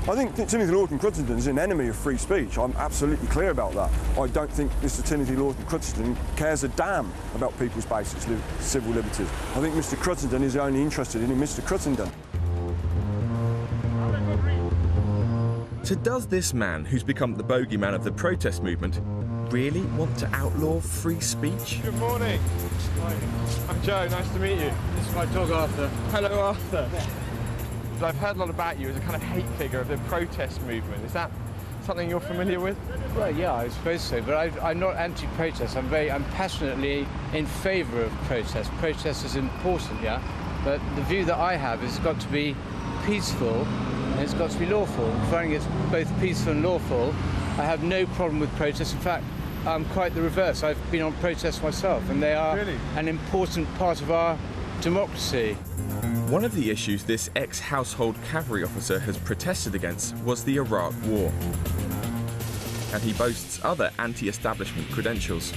I think Timothy Lawson-Cruttenden is an enemy of free speech. I'm absolutely clear about that. I don't think Mr Timothy Lawson-Cruttenden cares a damn about people's basic civil liberties. I think Mr Cruttenden is only interested in Mr Cruttenden. So does this man, who's become the bogeyman of the protest movement, really want to outlaw free speech? Good morning. Hi. I'm Joe, nice to meet you. This is my dog Arthur. Hello Arthur. I've heard a lot about you as a kind of hate figure of the protest movement. Is that something you're familiar with? Well, yeah, I suppose so, but I'm not anti-protest. I'm passionately in favour of protest. Protest is important, yeah, but the view that I have is it's got to be peaceful and it's got to be lawful. Providing it's both peaceful and lawful, I have no problem with protest. In fact, I'm quite the reverse. I've been on protests myself, and they are an important part of our democracy. One of the issues this ex-household cavalry officer has protested against was the Iraq War. And he boasts other anti-establishment credentials.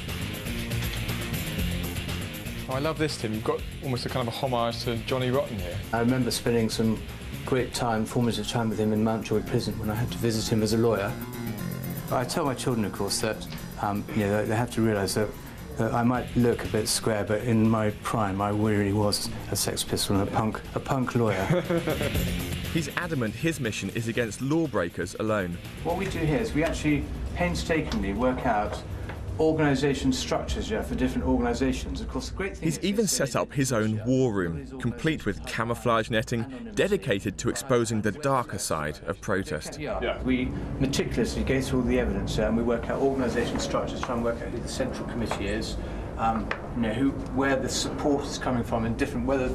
Oh, I love this, Tim. You've got almost a kind of a homage to Johnny Rotten here. I remember spending some great time, formative time with him in Mountjoy prison when I had to visit him as a lawyer. I tell my children, of course, that they have to realise that I might look a bit square, but in my prime, I really was a Sex Pistol and a punk lawyer. He's adamant his mission is against lawbreakers alone. What we do here is we actually painstakingly work out organisation structures for different organisations. Of course, the great thing He's even set up his own war room, complete with camouflage netting, dedicated to exposing the darker side of protest. Yeah. We meticulously go through all the evidence and we work out organisation structures, try and work out who the central committee is, where the support is coming from, and different whether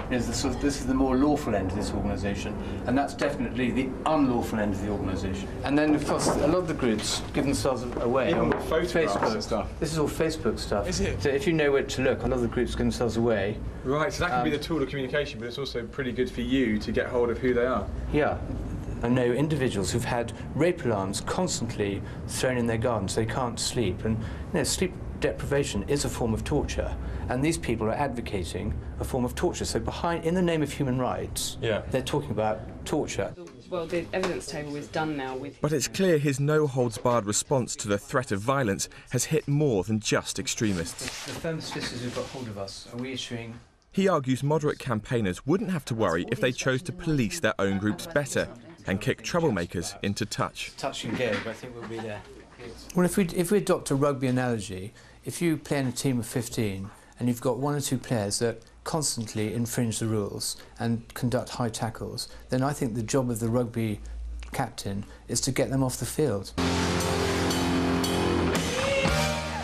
this is the more lawful end of this organisation, and that's definitely the unlawful end of the organisation. And then, of course, a lot of the groups give themselves away. Even with photographs Facebook and stuff. This is all Facebook stuff. Is it? So if you know where to look, a lot of the groups give themselves away. Right, so that can be the tool of communication, but it's also pretty good for you to get hold of who they are. Yeah. I know individuals who've had rape alarms constantly thrown in their gardens. They can't sleep, and sleep deprivation is a form of torture, and these people are advocating a form of torture. So in the name of human rights, they're talking about torture. Well, the evidence table is done now with... But it's clear his no-holds-barred response to the threat of violence has hit more than just extremists. The firm solicitors who've got hold of us are reissuing... He argues moderate campaigners wouldn't have to worry if they chose to police their own groups better and kick troublemakers into touch. Touch and go, but I think we'll be there. Well, if we adopt a rugby analogy, if you play in a team of 15 and you've got one or two players that constantly infringe the rules and conduct high tackles, then I think the job of the rugby captain is to get them off the field.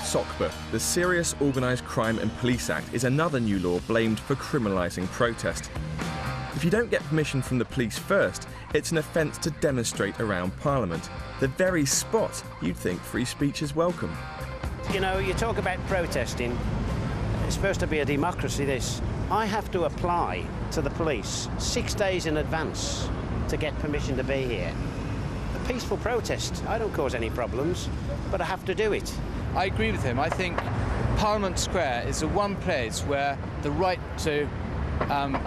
SOCPA, the Serious Organised Crime and Police Act, is another new law blamed for criminalising protest. If you don't get permission from the police first, it's an offence to demonstrate around Parliament, the very spot you'd think free speech is welcome. You know, you talk about protesting, it's supposed to be a democracy, this. I have to apply to the police 6 days in advance to get permission to be here. A peaceful protest, I don't cause any problems, but I have to do it. I agree with him. I think Parliament Square is the one place where the right to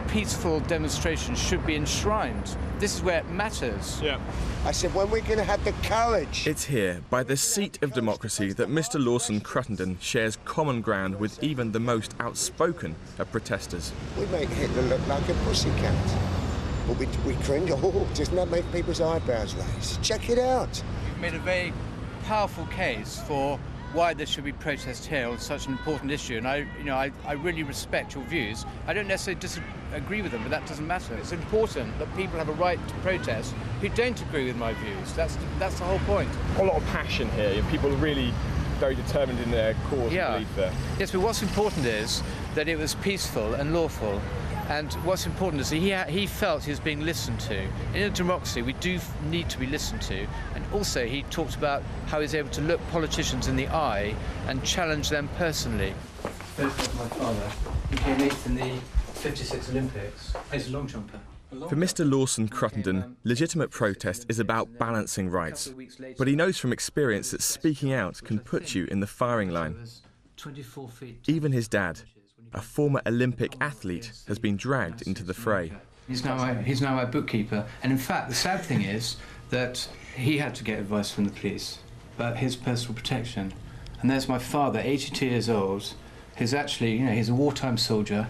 peaceful demonstrations should be enshrined. This is where it matters. Yeah. I said, when we're going to have the courage. It's here, by the seat of democracy, that Mr Lawson-Cruttenden shares common ground with even the most outspoken of protesters. We make Hitler look like a pussycat. But we cringe. Oh, doesn't that make people's eyebrows raise? Check it out. You've made a very powerful case for why there should be protest here on such an important issue, and I really respect your views. I don't necessarily disagree with them, but that doesn't matter. It's important that people have a right to protest who don't agree with my views. That's the whole point. A lot of passion here. People are really very determined in their cause and belief there. Yes, but what's important is that it was peaceful and lawful. And what's important is that he felt he was being listened to. In a democracy, we do need to be listened to. And also, he talked about how he's able to look politicians in the eye and challenge them personally. My father, he came 8th in the '56 Olympics. He's a long jumper. For Mr Lawson-Cruttenden, legitimate protest is about balancing rights. But he knows from experience that speaking out can put you in the firing line. Even his dad, a former Olympic athlete, has been dragged into the fray. He's now my bookkeeper, and in fact, the sad thing is that he had to get advice from the police about his personal protection. And there's my father, 82 years old, who's actually, he's a wartime soldier,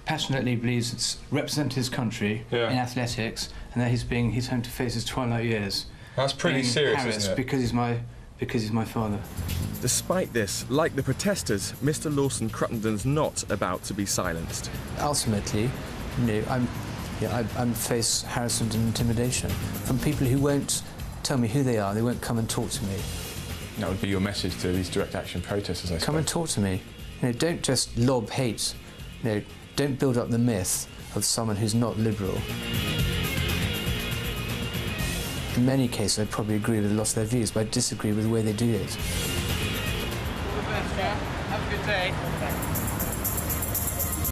passionately believes it's represent his country in athletics, and that he's home to face his twilight years. That's pretty serious, isn't it? Because he's my father. Despite this, like the protesters, Mr. Lawson Cruttendon's not about to be silenced. Ultimately, I'm face harassment and intimidation from people who won't tell me who they are. They won't come and talk to me. That would be your message to these direct action protesters, I suppose. Come and talk to me. Don't just lob hate. Don't build up the myth of someone who's not liberal. In many cases, I probably agree with a lot of their views, but I disagree with the way they do it. All the best, yeah? Have a good day.